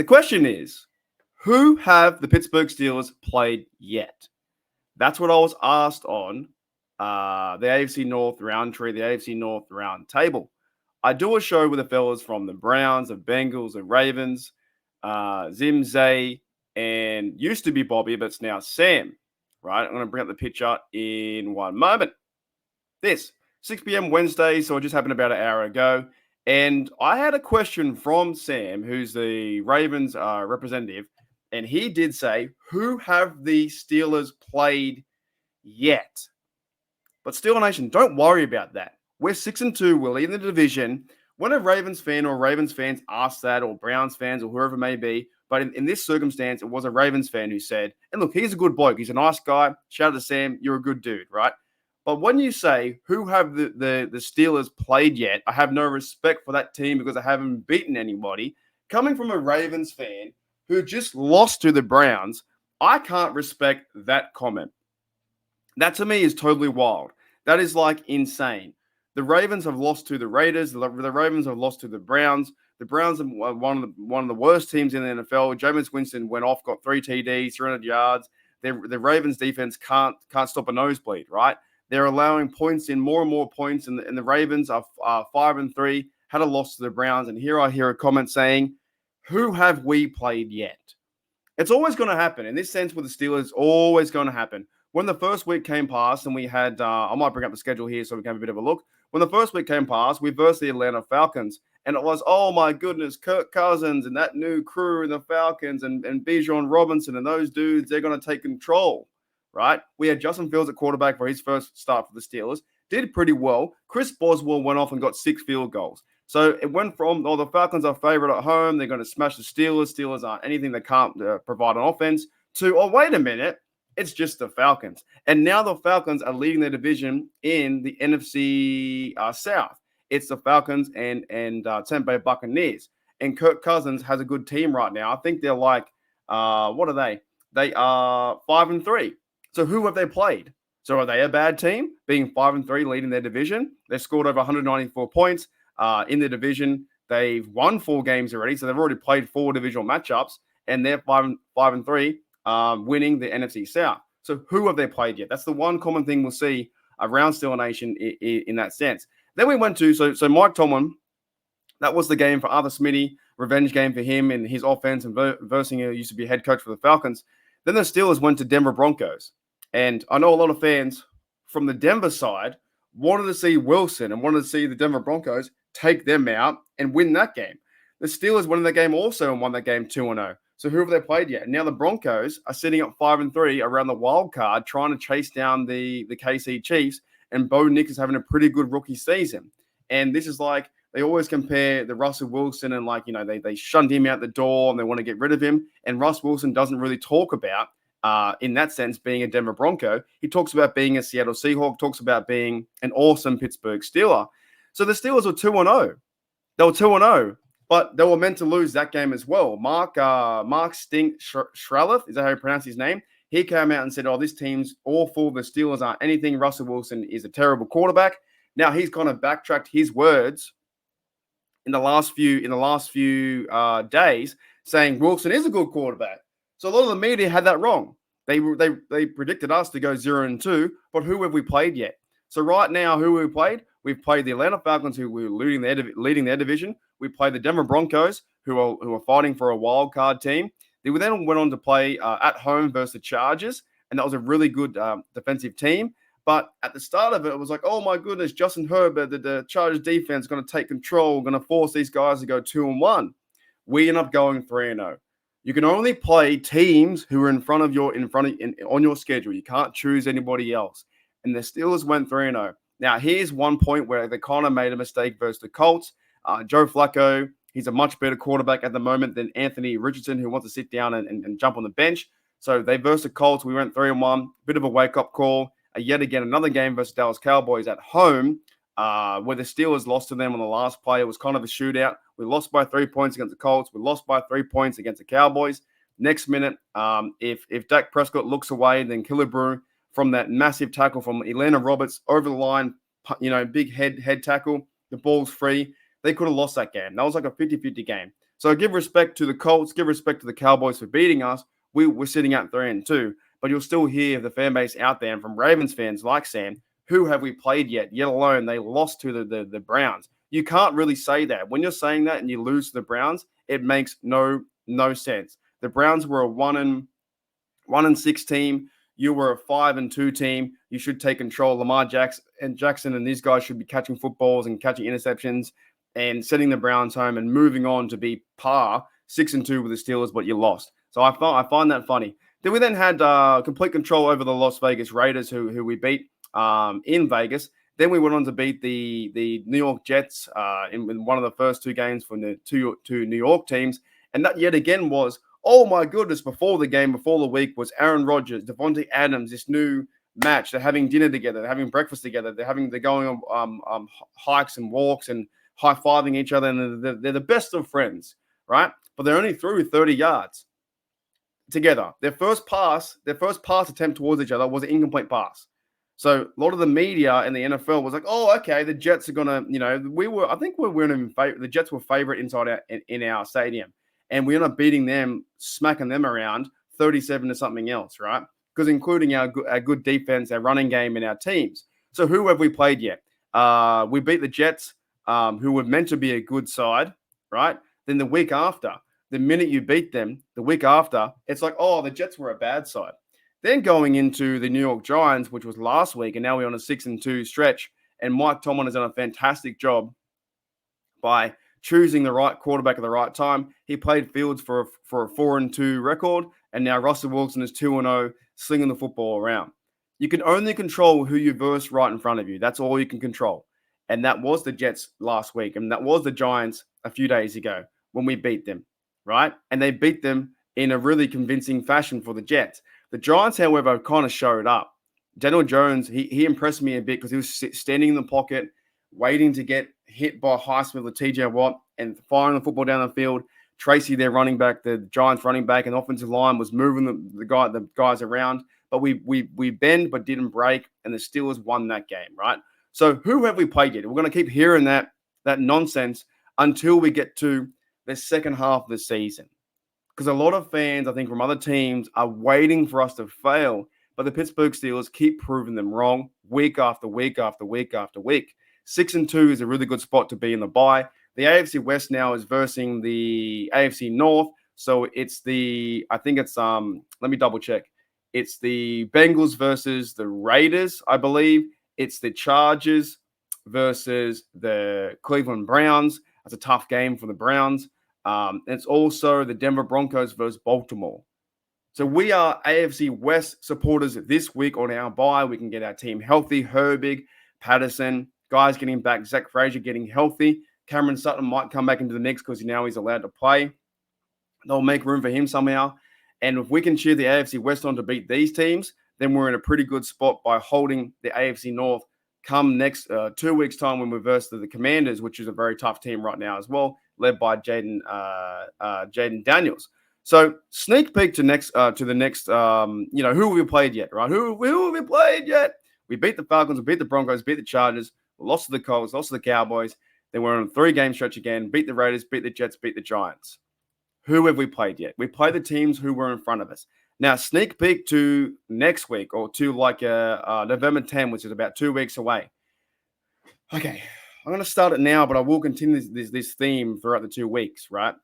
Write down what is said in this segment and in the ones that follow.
The question is, who have the Pittsburgh Steelers played yet? That's what I was asked on the AFC North round tree, the AFC North round table. I do a show with the fellas from the Browns, the Bengals, the Ravens, Zim, Zay, and used to be Bobby, but it's now Sam, right? I'm going to bring up the picture in one moment. This, 6 p.m. Wednesday, so it just happened about an hour ago. And I had a question from Sam, who's the Ravens representative, and he did say, who have the Steelers played yet? But Steeler Nation, don't worry about that. We're 6-2. We're leading the division. When a Ravens fan or Ravens fans ask that, or Browns fans or whoever it may be, but in this circumstance, it was a Ravens fan who said, and look, he's a good bloke. He's a nice guy. Shout out to Sam. You're a good dude, right? But when you say, who have the Steelers played yet? I have no respect for that team because I haven't beaten anybody. Coming from a Ravens fan who just lost to the Browns, I can't respect that comment. That to me is totally wild. That is like insane. The Ravens have lost to the Raiders. The Ravens have lost to the Browns. The Browns are one of the worst teams in the NFL. Jameis Winston went off, got 3 TDs, 300 yards. The Ravens defense can't stop a nosebleed, right? They're allowing points in, more and more points, and the Ravens are 5-3, had a loss to the Browns. And here I hear a comment saying, who have we played yet? It's always going to happen. In this sense with the Steelers, it's always going to happen. When the first week came past and we had, I might bring up the schedule here so we can have a bit of a look. When the first week came past, we versed the Atlanta Falcons. And it was, oh my goodness, Kirk Cousins and that new crew in the Falcons and Bijan Robinson and those dudes, they're going to take control, right? We had Justin Fields at quarterback for his first start for the Steelers. Did pretty well. Chris Boswell went off and got 6 field goals. So it went from, the Falcons are favorite at home. They're going to smash the Steelers. Steelers aren't anything they can't provide an offense to, oh, wait a minute. It's just the Falcons. And now the Falcons are leading their division in the NFC South. It's the Falcons and Tampa Bay Buccaneers. And Kirk Cousins has a good team right now. I think they're like, what are they? They are 5-3. So who have they played? So are they a bad team, being 5-3, leading their division? They've scored over 194 points in the division. They've won 4 games already, so they've already played 4 divisional matchups, and they're 5-3. Winning the NFC South. So who have they played yet? That's the one common thing we'll see around Steeler Nation in that sense. Then we went to, so Mike Tomlin, that was the game for Arthur Smitty, revenge game for him and his offense, and versing who used to be head coach for the Falcons. Then the Steelers went to Denver Broncos. And I know a lot of fans from the Denver side wanted to see Wilson and wanted to see the Denver Broncos take them out and win that game. The Steelers won that game also and won that game 2-0. So who have they played yet? And now the Broncos are sitting at 5-3 around the wild card, trying to chase down the KC Chiefs. And Bo Nick is having a pretty good rookie season. And this is like, they always compare the Russell Wilson and like, they shunned him out the door and they want to get rid of him. And Russ Wilson doesn't really talk about, in that sense, being a Denver Bronco. He talks about being a Seattle Seahawk, talks about being an awesome Pittsburgh Steeler. So the Steelers were 2-0. They were 2-0. But they were meant to lose that game as well. Mark Stink Shreleth, is that how you pronounce his name? He came out and said, this team's awful. The Steelers aren't anything. Russell Wilson is a terrible quarterback. Now he's kind of backtracked his words in the last few days, saying Wilson is a good quarterback. So a lot of the media had that wrong. They predicted us to go 0-2, but who have we played yet? So right now, who have we played? We've played the Atlanta Falcons, who were leading their division. We played the Denver Broncos, who are fighting for a wild card team. They then went on to play at home versus the Chargers, and that was a really good defensive team. But at the start of it, it was like, oh my goodness, Justin Herbert, the Chargers defense is going to take control, going to force these guys to go 2-1. We end up going 3-0. You can only play teams who are on your schedule. You can't choose anybody else. And the Steelers went 3-0. Now, here's one point where they kind of made a mistake versus the Colts. Joe Flacco, he's a much better quarterback at the moment than Anthony Richardson, who wants to sit down and jump on the bench. So they versus the Colts. We went 3-1. Bit of a wake-up call. Yet again, another game versus Dallas Cowboys at home, where the Steelers lost to them on the last play. It was kind of a shootout. We lost by 3 points against the Colts. We lost by 3 points against the Cowboys. Next minute, if Dak Prescott looks away, then Killebrew from that massive tackle from Elena Roberts over the line, big head tackle, the ball's free. They could have lost that game. That was like a 50-50 game. So give respect to the Colts, give respect to the Cowboys for beating us. We're sitting at 3-2, but you'll still hear the fan base out there, and from Ravens fans like Sam, who have we played yet? Yet alone they lost to the Browns. You can't really say that. When you're saying that and you lose to the Browns, it makes no sense. The Browns were a 1-6 team. You were a 5-2 team. You should take control. Lamar Jackson and these guys should be catching footballs and catching interceptions and sending the Browns home and moving on to be par 6-2 with the Steelers, but you lost. So I find that funny. Then we had complete control over the Las Vegas Raiders, who we beat in Vegas. Then we went on to beat the New York Jets in one of the first two games for the two New York teams. And that yet again was, oh my goodness, before the week was Aaron Rodgers, Devontae Adams, this new match. They're having dinner together. They're having breakfast together. They're going on hikes and walks and high-fiving each other. And they're the best of friends, right? But they only threw 30 yards together. Their first pass attempt towards each other was an incomplete pass. So a lot of the media in the NFL was like, "Oh, okay, the Jets are gonna," I think we weren't even favorite. The Jets were favorite in our stadium, and we ended up beating them, smacking them around 37 to something else, right? Because including our good defense, our running game, and our teams. So who have we played yet? We beat the Jets, who were meant to be a good side, right? Then the week after, the minute you beat them, the week after, it's like, oh, the Jets were a bad side. Then going into the New York Giants, which was last week, and now we're on a 6-2 stretch, and Mike Tomlin has done a fantastic job by choosing the right quarterback at the right time. He played Fields for a 4-2 record, and now Russell Wilson is 2-0, slinging the football around. You can only control who you verse right in front of you. That's all you can control. And that was the Jets last week, and that was the Giants a few days ago when we beat them, right? And they beat them in a really convincing fashion for the Jets. The Giants, however, kind of showed up. Daniel Jones, he impressed me a bit because he was standing in the pocket, waiting to get hit by Highsmith or TJ Watt and firing the football down the field. Tracy, their running back, the Giants running back, and offensive line was moving the guys around. But we bend but didn't break, and the Steelers won that game, right? So who have we played yet? We're going to keep hearing that nonsense until we get to the second half of the season. Because a lot of fans, I think, from other teams are waiting for us to fail, but the Pittsburgh Steelers keep proving them wrong week after week after week after week. 6-2 is a really good spot to be in the bye. The AFC West now is versing the AFC North, so it's let me double check. It's the Bengals versus the Raiders, I believe. It's the Chargers versus the Cleveland Browns. That's a tough game for the Browns. It's also the Denver Broncos versus Baltimore. So we are AFC West supporters this week on our bye. We can get our team healthy. Herbig, Patterson, guys getting back. Zach Frazier getting healthy. Cameron Sutton might come back into the mix because now he's allowed to play. They'll make room for him somehow. And if we can cheer the AFC West on to beat these teams, then we're in a pretty good spot by holding the AFC North come next 2 weeks' time when we verse the Commanders, which is a very tough team right now as well, led by Jaden Daniels. So sneak peek to the next, who have we played yet, right? Who have we played yet? We beat the Falcons, we beat the Broncos, beat the Chargers, lost to the Colts, lost to the Cowboys. Then we're on a 3-game stretch again, beat the Raiders, beat the Jets, beat the Giants. Who have we played yet? We played the teams who were in front of us. Now, sneak peek to next week or to November 10, which is about 2 weeks away. Okay, I'm going to start it now, but I will continue this theme throughout the 2 weeks, right?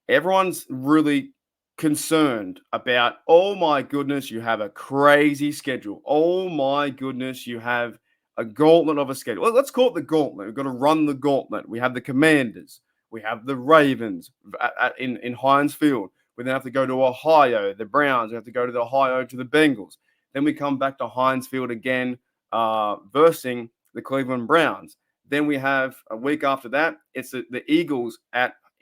Everyone's really concerned about, oh my goodness, you have a crazy schedule. Oh my goodness, you have a gauntlet of a schedule. Well, let's call it the gauntlet. We've got to run the gauntlet. We have the Commanders. We have the Ravens in Heinz Field. We then have to go to Ohio, the Browns. We have to go to Ohio to the Bengals. Then we come back to Heinz Field again, versing the Cleveland Browns. Then we have a week after that, it's the Eagles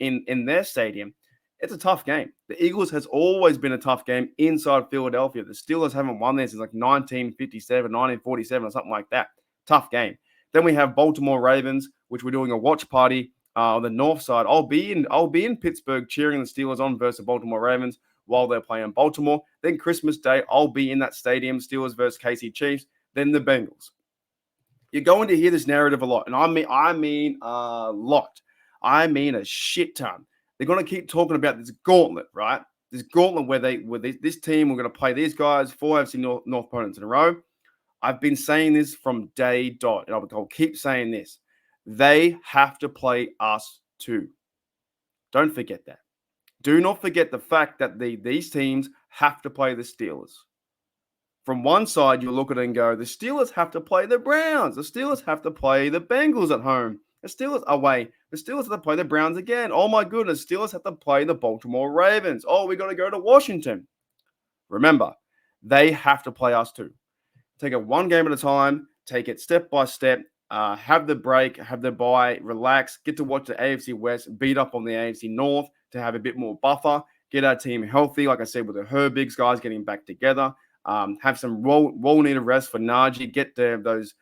in their stadium. It's a tough game. The Eagles has always been a tough game inside Philadelphia. The Steelers haven't won there since 1957, 1947 or something like that. Tough game. Then we have Baltimore Ravens, which we're doing a watch party on the north side. I'll be in Pittsburgh cheering the Steelers on versus the Baltimore Ravens while they're playing Baltimore. Then Christmas Day, I'll be in that stadium, Steelers versus KC Chiefs. Then the Bengals. You're going to hear this narrative a lot, and I mean a lot. I mean a shit ton. They're going to keep talking about this gauntlet, right? This gauntlet where this team, we're going to play these guys, 4 AFC North opponents in a row. I've been saying this from day dot, and I'll keep saying this. They have to play us too. Don't forget that. Do not forget the fact that these teams have to play the Steelers. From one side, you look at it and go, the Steelers have to play the Browns. The Steelers have to play the Bengals at home. The Steelers away. The Steelers have to play the Browns again. Oh my goodness, Steelers have to play the Baltimore Ravens. Oh, we got to go to Washington. Remember, they have to play us too. Take it one game at a time. Take it step by step. Have the break, have the bye, relax, get to watch the AFC West beat up on the AFC North to have a bit more buffer, get our team healthy, like I said, with the Herbigs guys getting back together, have some well-needed rest for Najee, get those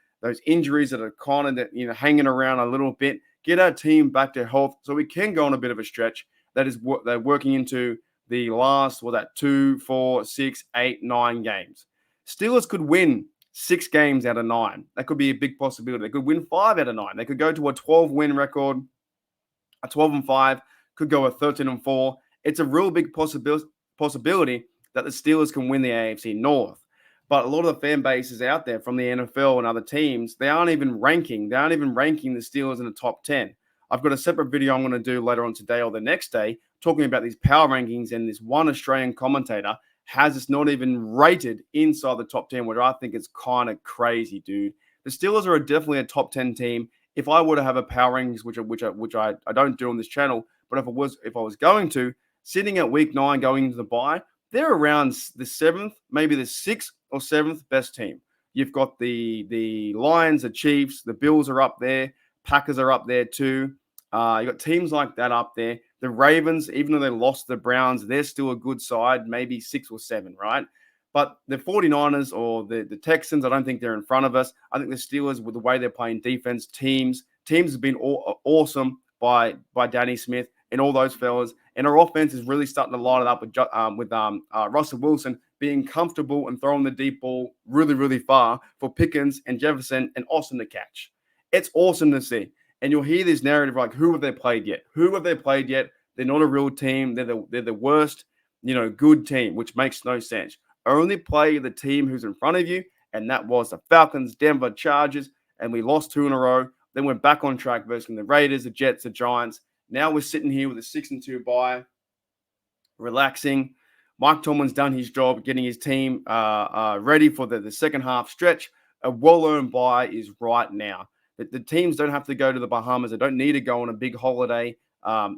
injuries that are kind of hanging around a little bit, get our team back to health so we can go on a bit of a stretch that is what they're working into the last, 2, 4, 6, 8, 9 games. Steelers could win 6 games out of 9. That could be a big possibility. They could win 5 out of 9. They could go to a 12-win record, a 12-5, could go a 13-4. It's a real big possibility that the Steelers can win the AFC North. But a lot of the fan bases out there from the NFL and other teams, they aren't even ranking the Steelers in the top 10. I've got a separate video I'm going to do later on today or the next day talking about these power rankings, and this one Australian commentator has us not even rated inside the top 10, which I think is kind of crazy, dude. The Steelers are definitely a top 10 team. If I were to have a power rankings, which I don't do on this channel, but if I was going to, sitting at week 9 going into the bye, they're around the 7th, maybe the 6th or 7th best team. You've got the Lions, the Chiefs, the Bills are up there, Packers are up there too. You got teams like that up there. The Ravens, even though they lost the Browns, they're still a good side, maybe 6 or 7, right? But the 49ers or the Texans, I don't think they're in front of us. I think the Steelers, with the way they're playing defense, teams have been awesome by Danny Smith and all those fellas. And our offense is really starting to line it up with Russell Wilson being comfortable and throwing the deep ball really, really far for Pickens and Jefferson and Austin to catch. It's awesome to see. And you'll hear this narrative like, who have they played yet? Who have they played yet? They're not a real team. They're the worst, good team, which makes no sense. Only play the team who's in front of you, and that was the Falcons, Denver Chargers, and we lost 2 in a row. Then we're back on track versus the Raiders, the Jets, the Giants. Now we're sitting here with a 6-2 bye, relaxing. Mike Tomlin's done his job getting his team ready for the second half stretch. A well-earned bye is right now. The teams don't have to go to the Bahamas. They don't need to go on a big holiday, a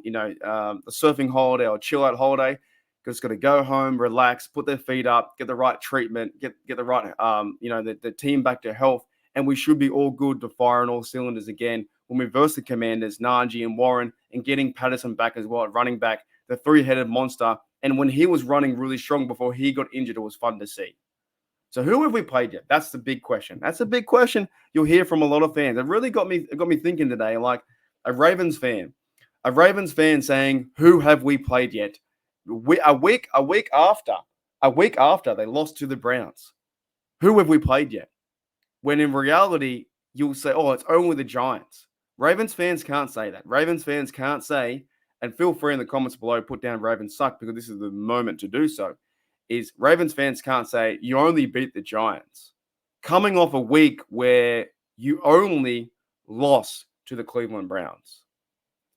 surfing holiday or chill-out holiday. Just got to go home, relax, put their feet up, get the right treatment, get the right, the team back to health, and we should be all good to fire on all cylinders again when we verse the Commanders, Najee and Warren, and getting Patterson back as well at running back, the 3-headed monster. And when he was running really strong before he got injured, it was fun to see. So who have we played yet? That's the big question. That's a big question you'll hear from a lot of fans. It really got me thinking today, like a Ravens fan saying, who have we played yet? A week after they lost to the Browns. Who have we played yet? When in reality, you'll say, oh, it's only the Giants. Ravens fans can't say that. Ravens fans can't say, and feel free in the comments below, put down Ravens suck, because this is the moment to do so, is Ravens fans can't say you only beat the Giants. Coming off a week where you only lost to the Cleveland Browns.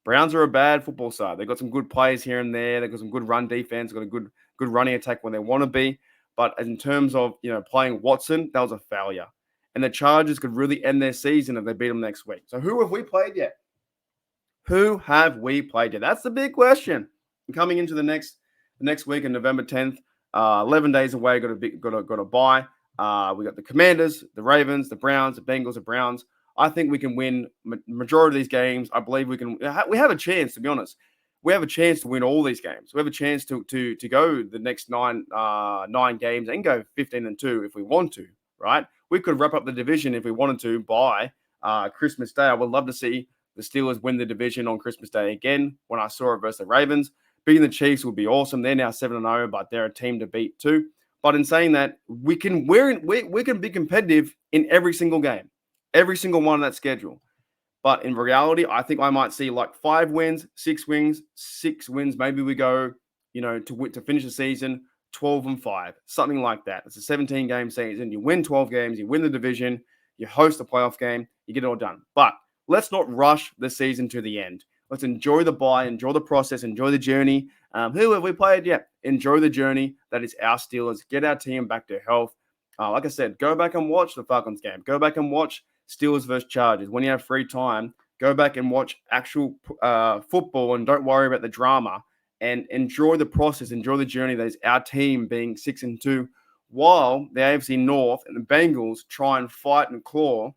Browns are a bad football side. They've got some good players here and there. They've got some good run defense. They've got a good running attack when they want to be. But in terms of playing Watson, that was a failure. And the Chargers could really end their season if they beat them next week. So who have we played yet? Who have we played yet? That's the big question. And coming into the next week on November 10th, 11 days away, got a bye. We got the Commanders, the Ravens, the Browns, the Bengals, the Browns. I think we can win majority of these games. I believe we can. We have a chance, to be honest. We have a chance to win all these games. We have a chance to go the next nine games and go 15-2 if we want to, right? We could wrap up the division if we wanted to by Christmas Day. I would love to see the Steelers win the division on Christmas Day again. When I saw it versus the Ravens, beating the Chiefs would be awesome. They're now 7-0, but they're a team to beat too. But in saying that, we can be competitive in every single game, every single one on that schedule. But in reality, I think I might see like 5 wins, 6 wins, 6 wins. Maybe we go, to finish the season 12-5, something like that. It's a 17-game season. You win 12 games, you win the division, you host a playoff game, you get it all done. But let's not rush the season to the end. Let's enjoy the bye, enjoy the process, enjoy the journey. Who have we played yet? Enjoy the journey. That is our Steelers. Get our team back to health. Like I said, go back and watch the Falcons game. Go back and watch Steelers versus Chargers. When you have free time, go back and watch actual football and don't worry about the drama and enjoy the process, enjoy the journey that is our team being 6-2, while the AFC North and the Bengals try and fight and claw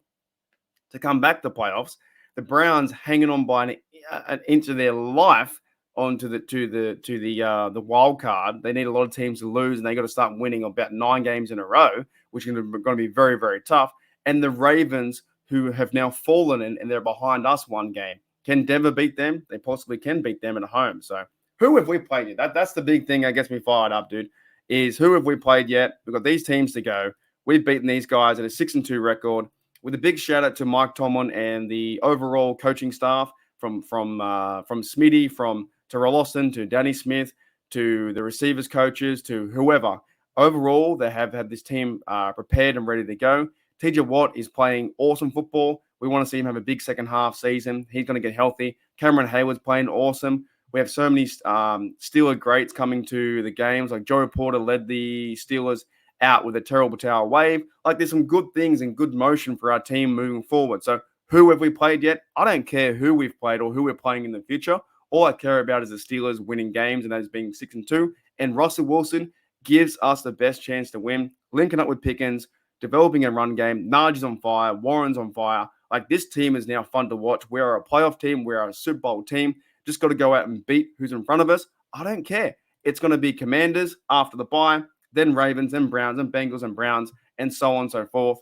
to come back to playoffs. The Browns hanging on by an inch of their life onto the wild card. They need a lot of teams to lose, and they got to start winning about 9 games in a row, which is going to be very, very tough. And the Ravens, who have now fallen and they're behind us 1 game. Can Denver beat them? They possibly can beat them at home. So who have we played yet? That's the big thing that gets me fired up, dude, is who have we played yet? We've got these teams to go. We've beaten these guys at a 6-2 record. With a big shout out to Mike Tomlin and the overall coaching staff from Smitty, from Terrell Austin to Danny Smith to the receivers coaches to whoever. Overall, they have had this team prepared and ready to go. TJ Watt is playing awesome football. We want to see him have a big second half season. He's going to get healthy. Cameron Hayward's playing awesome. We have so many Steeler greats coming to the games. Like Joe Porter led the Steelers out with a terrible tower wave. Like there's some good things and good motion for our team moving forward. So who have we played yet? I don't care who we've played or who we're playing in the future. All I care about is the Steelers winning games, and that is being 6-2. And Russell Wilson gives us the best chance to win. Linking up with Pickens, developing a run game. Najee's on fire. Warren's on fire. Like this team is now fun to watch. We're a playoff team. We're a Super Bowl team. Just got to go out and beat who's in front of us. I don't care. It's going to be Commanders after the bye, then Ravens, then Browns, and Bengals and Browns, and so on and so forth.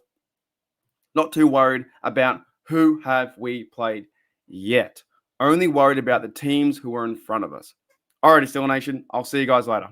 Not too worried about who have we played yet. Only worried about the teams who are in front of us. Alrighty, Steeler Nation. I'll see you guys later.